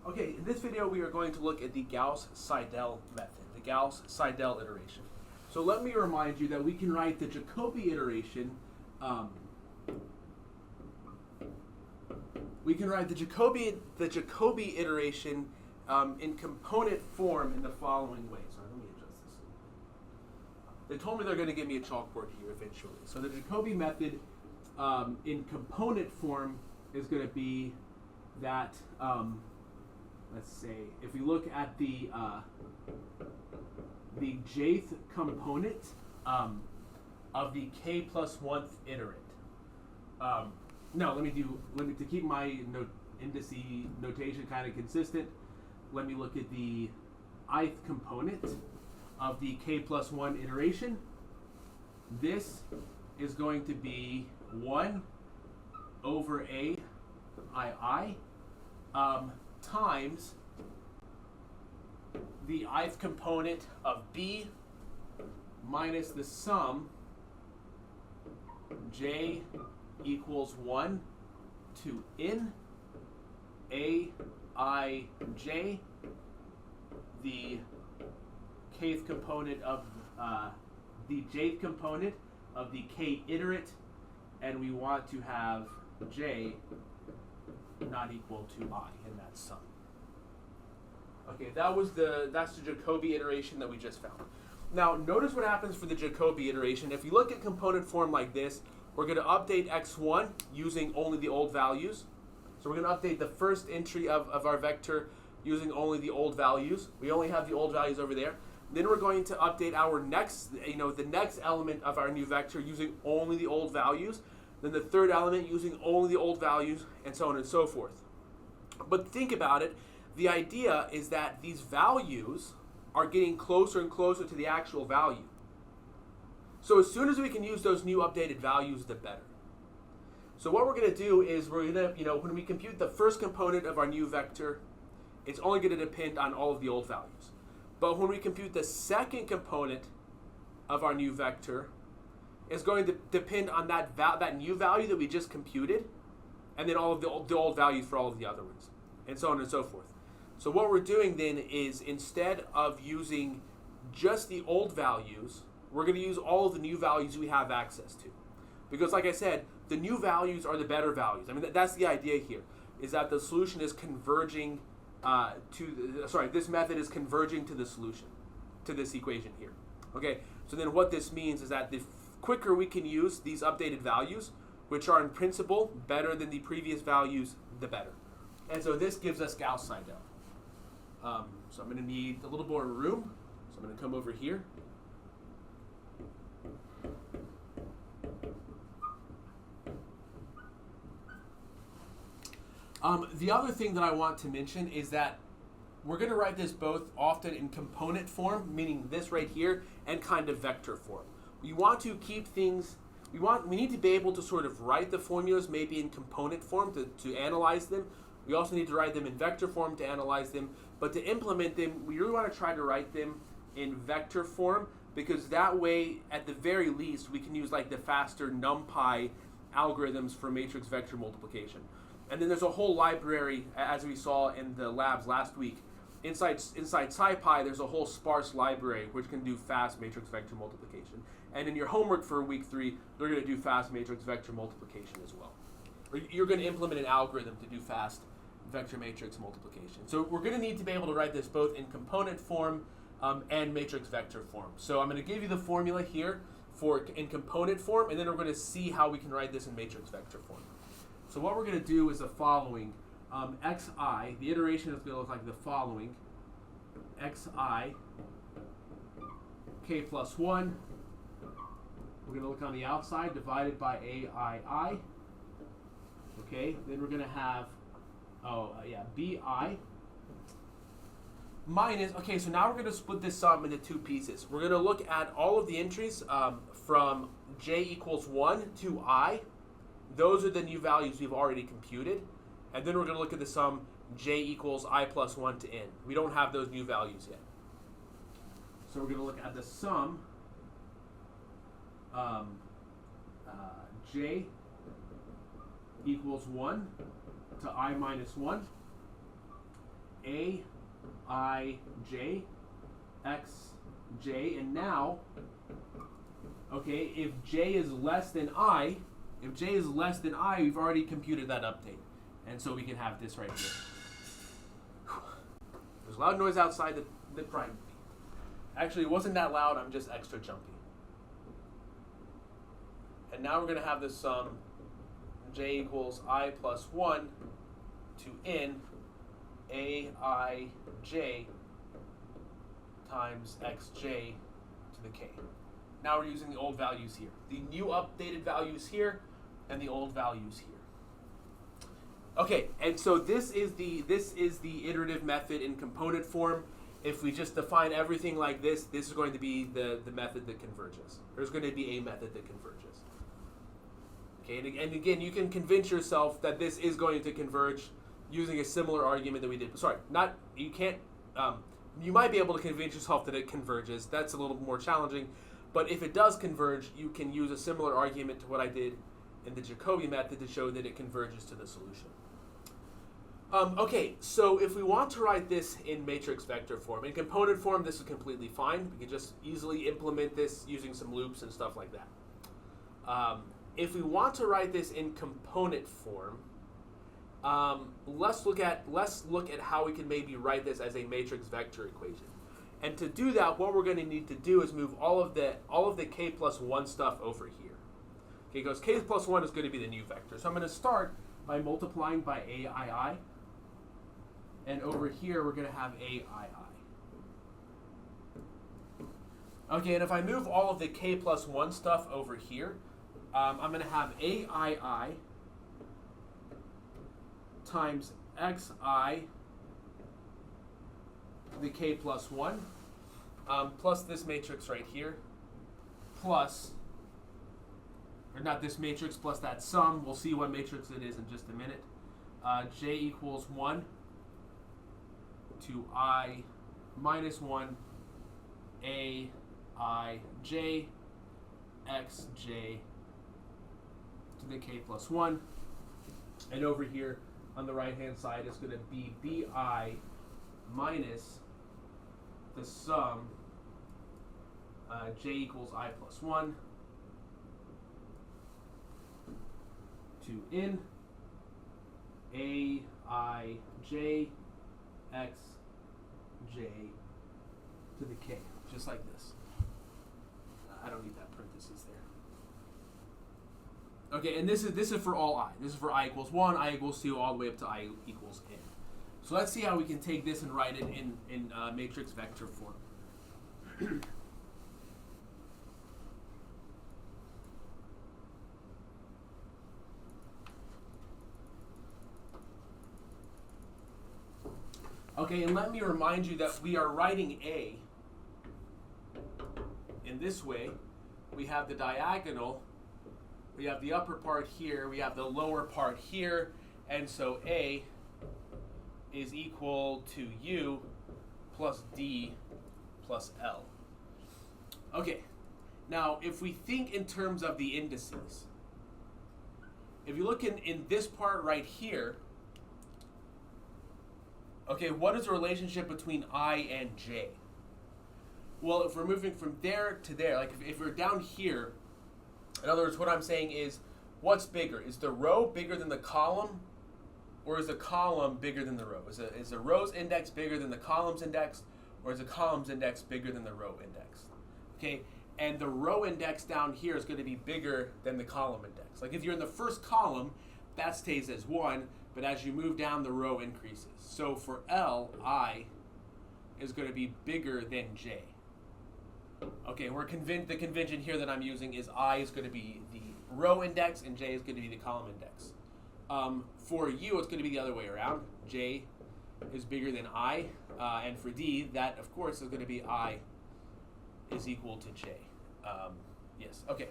Okay, in this video we are going to look at the Gauss-Seidel method, the Gauss-Seidel iteration. So let me remind you that we can write the Jacobi iteration. We can write the Jacobi iteration in component form in the following way. Sorry, let me adjust this. They told me they're going to give me a chalkboard here eventually. So the Jacobi method in component form is going to be that. Let's say if we look at the jth component of the k plus 1th iterant. No, let me to keep my indice notation kind of consistent. Let me look at the ith component of the k plus 1 iteration. This is going to be 1 over a I times the ith component of b minus the sum j equals 1 to n a I j, the kth component of the jth component of the k iterate, and we want to have j not equal to I in that sum. Okay, that's the Jacobi iteration that we just found. Now, notice what happens for the Jacobi iteration. If you look at component form like this, we're going to update x1 using only the old values. So we're going to update the first entry of our vector using only the old values. We only have the old values over there. Then we're going to update our next, the next element of our new vector using only the old values. Then the third element using only the old values, and so on and so forth. But think about it. The idea is that these values are getting closer and closer to the actual value. So as soon as we can use those new updated values, the better. So what we're going to do is we're going to, when we compute the first component of our new vector, it's only going to depend on all of the old values. But when we compute the second component of our new vector, it's going to depend on that new value that we just computed, and then all of the old values for all of the other ones, and so on and so forth. So what we're doing then is, instead of using just the old values, we're going to use all of the new values we have access to. Because like I said, the new values are the better values. I mean, that's the idea here, is that the solution is converging this method is converging to the solution, to this equation here. Okay, so then what this means is that the quicker we can use these updated values, which are in principle better than the previous values, the better. And so this gives us Gauss-Seidel. So I'm going to need a little more room. So I'm going to come over here. The other thing that I want to mention is that we're going to write this both often in component form, meaning this right here, and kind of vector form. We want to keep things, we need to be able to sort of write the formulas maybe in component form to analyze them. We also need to write them in vector form to analyze them. But to implement them, we really want to try to write them in vector form, because that way, at the very least, we can use like the faster NumPy algorithms for matrix vector multiplication. And then there's a whole library, as we saw in the labs last week. Inside SciPy, there's a whole sparse library which can do fast matrix vector multiplication. And in your homework for week 3, they're going to do fast matrix vector multiplication as well. Or you're going to implement an algorithm to do fast vector matrix multiplication. So we're going to need to be able to write this both in component form and matrix vector form. So I'm going to give you the formula here in component form, and then we're going to see how we can write this in matrix vector form. So what we're going to do is the following. Xi, the iteration is going to look like the following. Xi, k plus 1. We're going to look on the outside, divided by aii. Okay, then we're going to have, bi minus, okay, so now we're going to split this sum into two pieces. We're going to look at all of the entries from j equals 1 to I. Those are the new values we've already computed. And then we're going to look at the sum j equals I plus 1 to n. We don't have those new values yet. So we're going to look at the sum j equals 1 to I minus 1. aij xj, and now, okay, if j is less than I, we've already computed that update. And so we can have this right here. There's loud noise outside that frightened me. Actually, it wasn't that loud, I'm just extra jumpy. And now we're going to have this sum, j equals I plus 1 to n aij times xj to the k. Now we're using the old values here. The new updated values here, and the old values here. Okay, and so this is the iterative method in component form. If we just define everything like this is going to be the method that converges. There's going to be a method that converges. Okay, and again, you can convince yourself that this is going to converge using a similar argument that we did. Sorry, you can't. You might be able to convince yourself that it converges. That's a little more challenging. But if it does converge, you can use a similar argument to what I did in the Jacobi method to show that it converges to the solution. Okay, so if we want to write this in matrix vector form, in component form, this is completely fine. We can just easily implement this using some loops and stuff like that. If we want to write this in component form, let's look at how we can maybe write this as a matrix vector equation. And to do that, what we're going to need to do is move all of the k plus 1 stuff over here. Okay, because k plus 1 is going to be the new vector. So I'm going to start by multiplying by aii. And over here, we're going to have aii. Okay, and if I move all of the k plus 1 stuff over here, I'm going to have aii times xi to the k plus 1, plus this matrix right here, plus, or not this matrix, plus that sum. We'll see what matrix it is in just a minute. J equals 1 to I minus 1 A I J X J to the K plus 1. And over here on the right hand side is going to be BI minus the sum J equals I plus 1 to N A I J X J to the K, just like this. I don't need that parentheses there. Okay, and this is for all I. This is for I equals 1, I equals 2, all the way up to I equals n. So let's see how we can take this and write it in matrix vector form. Okay, and let me remind you that we are writing A in this way. We have the diagonal, we have the upper part here, we have the lower part here, and so A is equal to U plus D plus L. Okay, now if we think in terms of the indices, if you look in this part right here, okay, what is the relationship between I and J? Well, if we're moving from there to there, like if we're down here, in other words, what I'm saying is, what's bigger? Is the row bigger than the column, or is the column bigger than the row? Is the row's index bigger than the column's index, or is the column's index bigger than the row index? Okay, and the row index down here is going to be bigger than the column index. Like if you're in the first column, that stays as 1, but as you move down, the row increases. So for L, I is going to be bigger than J. Okay, the convention here that I'm using is I is going to be the row index and J is going to be the column index. For U, it's going to be the other way around. J is bigger than I, and for D, that of course is going to be I is equal to J. Yes, okay.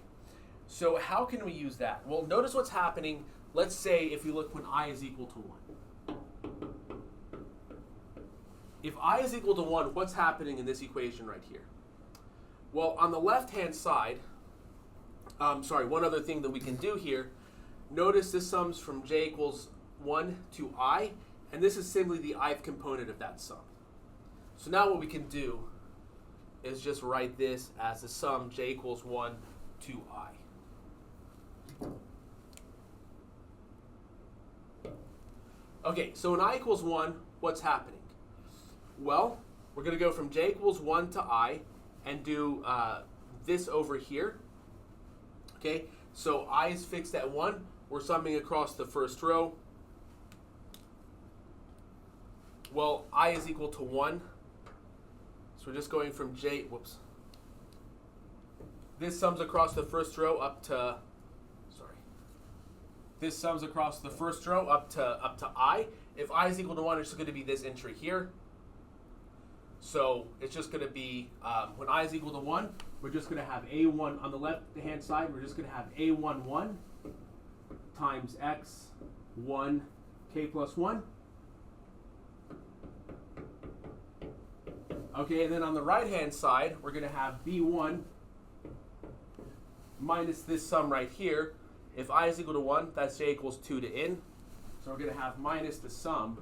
So how can we use that? Well, notice what's happening. Let's say if you look when I is equal to 1. If I is equal to 1, what's happening in this equation right here? Well, on the left-hand side, one other thing that we can do here, notice this sums from J equals 1 to I, and this is simply the ith component of that sum. So now what we can do is just write this as the sum j equals 1 to I. Okay, so when I equals 1, what's happening? Well, we're going to go from j equals 1 to I and do this over here. Okay, so I is fixed at 1. We're summing across the first row. Well, I is equal to 1. So we're just going from j, whoops. This sums across the first row up to, this sums across the first row up to I. If I is equal to 1, it's just going to be this entry here. So it's just going to be, when I is equal to 1, we're just going to have A1 on the left-hand side. We're just going to have A11 times x1 k plus 1. Okay, and then on the right-hand side, we're going to have B1 minus this sum right here. If I is equal to 1, that's j equals 2 to n. So we're going to have minus the sum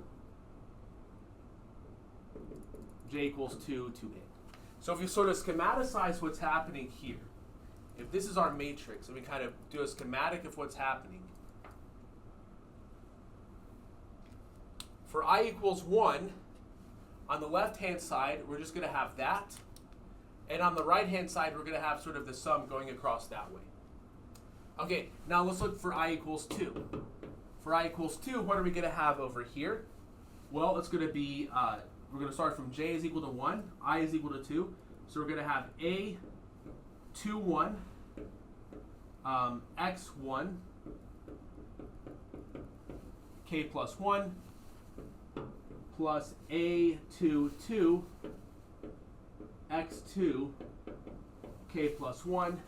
j equals 2 to n. So if you sort of schematicize what's happening here, if this is our matrix, and we kind of do a schematic of what's happening, for I equals 1, on the left-hand side, we're just going to have that. And on the right-hand side, we're going to have sort of the sum going across that way. Okay, now let's look for I equals 2. For I equals 2, what are we going to have over here? Well, it's going to be, we're going to start from j is equal to 1, I is equal to 2. So we're going to have A21, x1, k plus 1, plus A22, x2, k plus 1.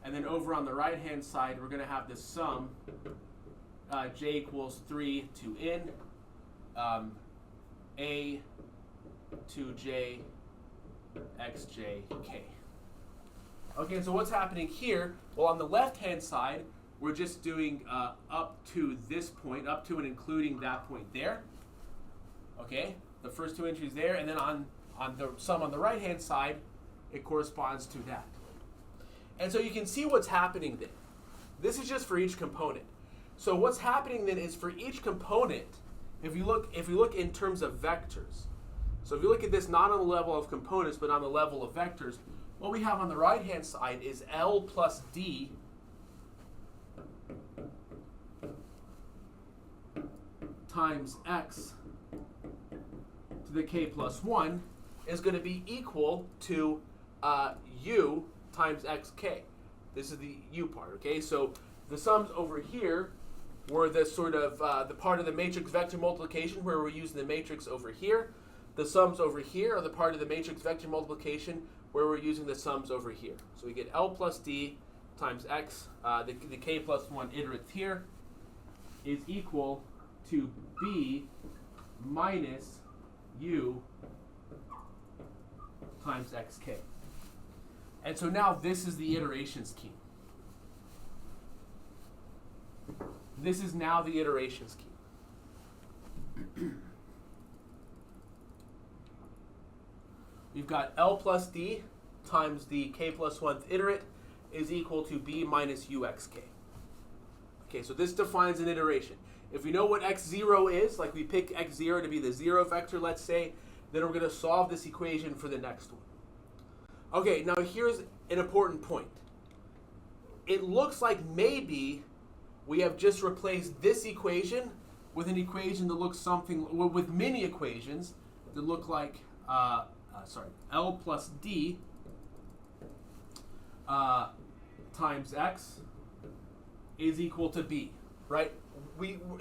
And then over on the right-hand side, we're going to have the sum, j equals 3 to n, a to j, xj, k. Okay, so what's happening here? Well, on the left-hand side, we're just doing up to this point, up to and including that point there. Okay, the first two entries there, and then on the sum on the right-hand side, it corresponds to that. And so you can see what's happening then. This is just for each component. So what's happening then is for each component, if you look in terms of vectors, so if you look at this not on the level of components but on the level of vectors, what we have on the right-hand side is L plus D times x to the k plus 1 is going to be equal to u times xk. This is the u part, okay? So the sums over here were the sort of the part of the matrix vector multiplication where we're using the matrix over here. The sums over here are the part of the matrix vector multiplication where we're using the sums over here. So we get L plus D times x, the k plus 1 iterates here, is equal to B minus u times xk. And so now this is the iteration scheme. This is now the iteration scheme. We've got L plus D times the k plus 1th iterate is equal to B minus uxk. Okay, so this defines an iteration. If we know what x0 is, like we pick x0 to be the 0 vector, let's say, then we're going to solve this equation for the next one. Okay, now here's an important point. It looks like maybe we have just replaced this equation with an equation that looks something, with many equations that look like, L plus D times x is equal to B, right?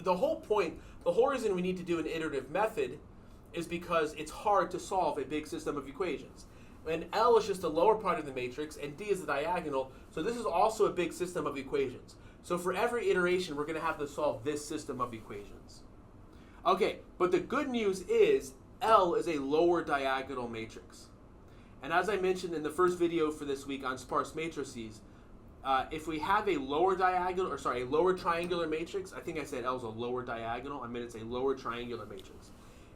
The whole point, the whole reason we need to do an iterative method is because it's hard to solve a big system of equations. And L is just the lower part of the matrix, and D is the diagonal, so this is also a big system of equations. So for every iteration, we're going to have to solve this system of equations. Okay, but the good news is L is a lower diagonal matrix. And as I mentioned in the first video for this week on sparse matrices, if we have a lower diagonal, a lower triangular matrix, I think I said L is a lower diagonal, I meant it's a lower triangular matrix.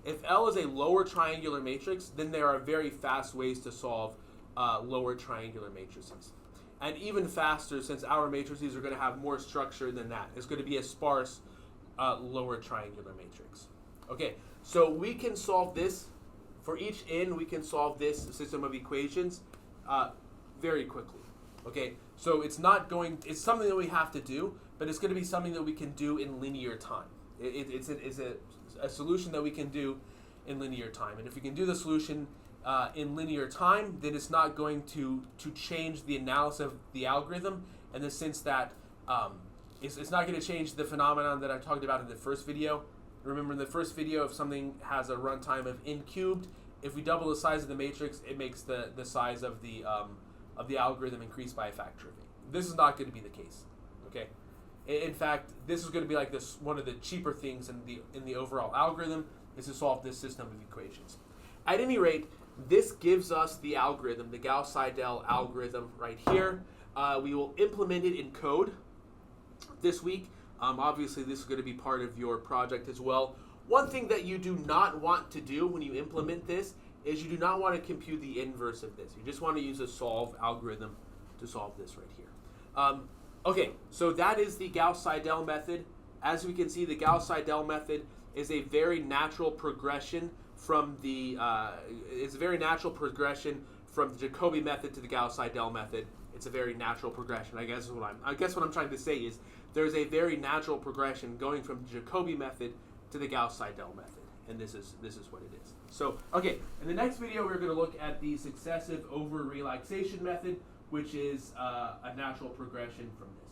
If L is a lower triangular matrix, then there are very fast ways to solve lower triangular matrices. And even faster, since our matrices are going to have more structure than that. It's going to be a sparse lower triangular matrix. Okay, so we can solve this. For each n, we can solve this system of equations very quickly. Okay, so it's something that we have to do, but it's going to be something that we can do in linear time. It's a solution that we can do in linear time. And if we can do the solution in linear time, then it's not going to change the analysis of the algorithm in the sense that it's not going to change the phenomenon that I talked about in the first video. Remember in the first video, if something has a runtime of n cubed, if we double the size of the matrix, it makes the size of the algorithm increase by a factor of 8. This is not going to be the case. Okay. In fact, this is going to be like this one of the cheaper things in the overall algorithm is to solve this system of equations. At any rate, this gives us the algorithm, the Gauss-Seidel algorithm right here. We will implement it in code this week. Obviously, this is going to be part of your project as well. One thing that you do not want to do when you implement this is you do not want to compute the inverse of this. You just want to use a solve algorithm to solve this right here. Okay, so that is the Gauss-Seidel method. As we can see, the Gauss-Seidel method is a very natural progression from the Jacobi method to the Gauss-Seidel method. It's a very natural progression. I guess what I'm trying to say is there's a very natural progression going from the Jacobi method to the Gauss-Seidel method, and this is what it is. So, okay, in the next video we're going to look at the successive over relaxation method, which is a natural progression from this.